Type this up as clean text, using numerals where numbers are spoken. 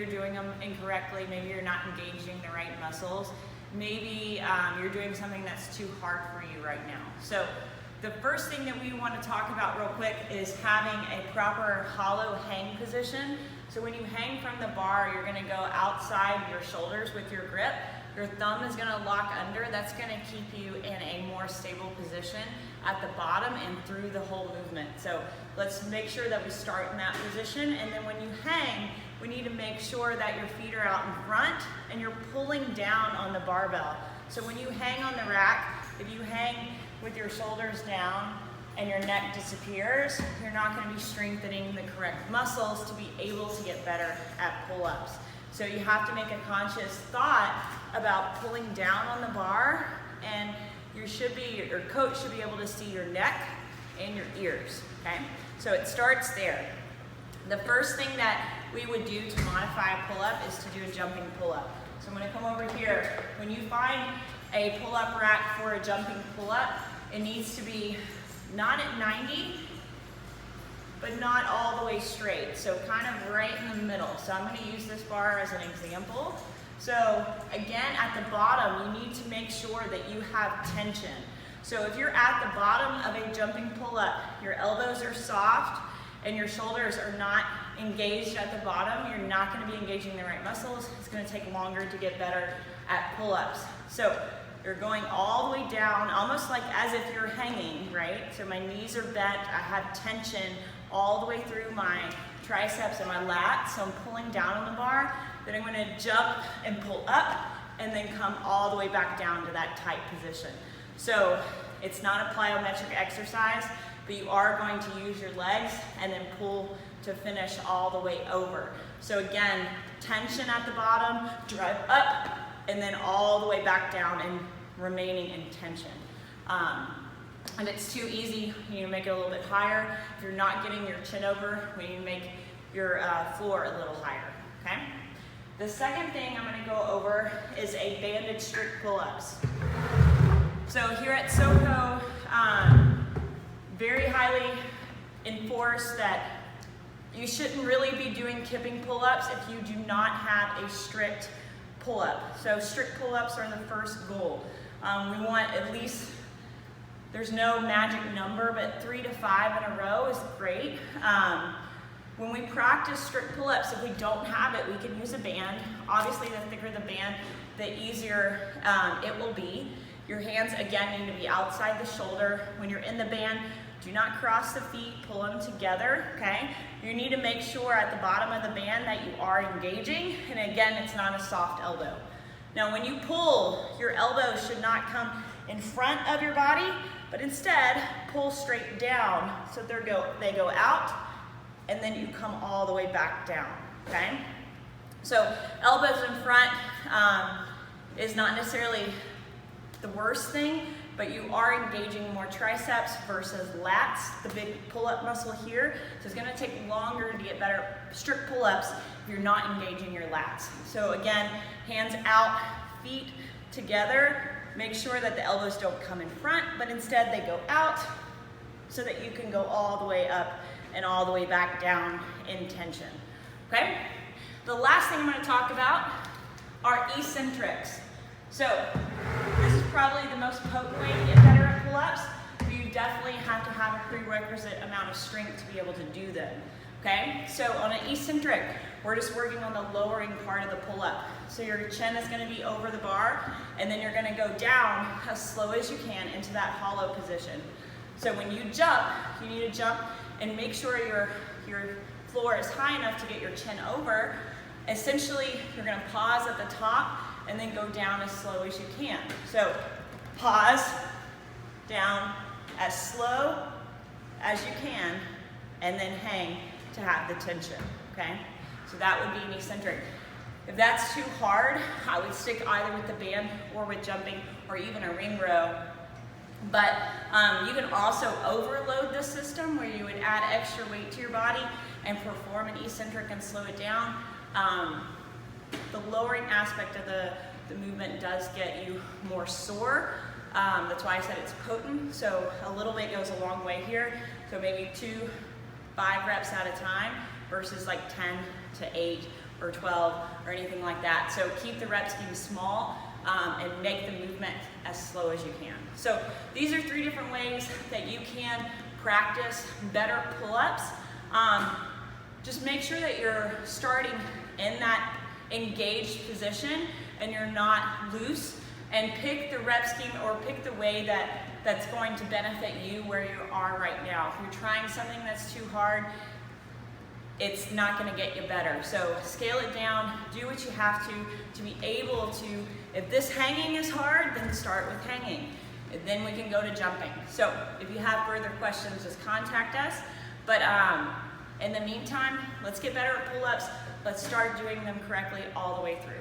you're doing them incorrectly, maybe you're not engaging the right muscles, maybe you're doing something that's too hard for you right now. So the first thing that we want to talk about real quick is having a proper hollow hang position. So when you hang from the bar, you're going to go outside your shoulders with your grip. Your thumb is going to lock under. That's going to keep you in a more stable position at the bottom and through the whole movement. So let's make sure that we start in that position. And then when you hang, we need to make sure that your feet are out in front and you're pulling down on the barbell. So when you hang on the rack, if you hang with your shoulders down and your neck disappears, you're not going to be strengthening the correct muscles to be able to get better at pull-ups. So you have to make a conscious thought about pulling down on the bar, and your coach should be able to see your neck and your ears, okay? So it starts there. The first thing that we would do to modify a pull-up is to do a jumping pull-up. So I'm gonna come over here. When you find a pull-up rack for a jumping pull-up, it needs to be not at 90, but not all the way straight. So kind of right in the middle. So I'm gonna use this bar as an example. So again, at the bottom, you need to make sure that you have tension. So if you're at the bottom of a jumping pull-up, your elbows are soft and your shoulders are not engaged at the bottom, you're not gonna be engaging the right muscles. It's gonna take longer to get better at pull-ups. So you're going all the way down, almost like as if you're hanging, right? So my knees are bent, I have tension all the way through my triceps and my lats, so I'm pulling down on the bar, then I'm gonna jump and pull up, and then come all the way back down to that tight position. So it's not a plyometric exercise, but you are going to use your legs and then pull to finish all the way over. So again, tension at the bottom, drive up, and then all the way back down and remaining in tension. If it's too easy, you need to make it a little bit higher. If you're not getting your chin over, we need to make your floor a little higher, okay? The second thing I'm gonna go over is a banded strict pull-ups. So here at SoCo, very highly enforced that you shouldn't really be doing kipping pull-ups if you do not have a strict pull-up. So strict pull-ups are the first goal. We want at least, there's no magic number, but 3 to 5 in a row is great. When we practice strict pull-ups, if we don't have it, we can use a band. Obviously, the thicker the band, the easier it will be. Your hands, again, need to be outside the shoulder. When you're in the band, do not cross the feet, pull them together, okay? You need to make sure at the bottom of the band that you are engaging, and again, it's not a soft elbow. Now, when you pull, your elbows should not come in front of your body, but instead, pull straight down so they go out, and then you come all the way back down, okay? So elbows in front is not necessarily the worst thing, but you are engaging more triceps versus lats, the big pull-up muscle here. So it's gonna take longer to get better strict pull-ups if you're not engaging your lats. So again, hands out, feet together. Make sure that the elbows don't come in front, but instead they go out so that you can go all the way up and all the way back down in tension, okay? The last thing I'm gonna talk about are eccentrics. So this is probably the most potent way to get better at pull-ups, but you definitely have to have a prerequisite amount of strength to be able to do them, okay? So on an eccentric, we're just working on the lowering part of the pull-up. So your chin is gonna be over the bar, and then you're gonna go down as slow as you can into that hollow position. So when you jump, you need to jump and make sure your floor is high enough to get your chin over. Essentially, you're gonna pause at the top and then go down as slow as you can. So pause, down as slow as you can, and then hang to have the tension, okay? So that would be an eccentric. If that's too hard, I would stick either with the band or with jumping or even a ring row. But you can also overload the system where you would add extra weight to your body and perform an eccentric and slow it down. The lowering aspect of the movement does get you more sore. That's why I said it's potent. So a little bit goes a long way here. So maybe 2, 5 reps at a time versus like 10 to 8 or 12 or anything like that. So keep the rep scheme small and make the movement as slow as you can. So these are 3 different ways that you can practice better pull-ups. Just make sure that you're starting in that engaged position and you're not loose, and pick the rep scheme or pick the way that's going to benefit you where you are right now. If you're trying something that's too hard, it's not going to get you better. So scale it down, do what you have to be able to, if this hanging is hard, then start with hanging. And then we can go to jumping. So if you have further questions, just contact us. But in the meantime, let's get better at pull-ups. Let's start doing them correctly all the way through.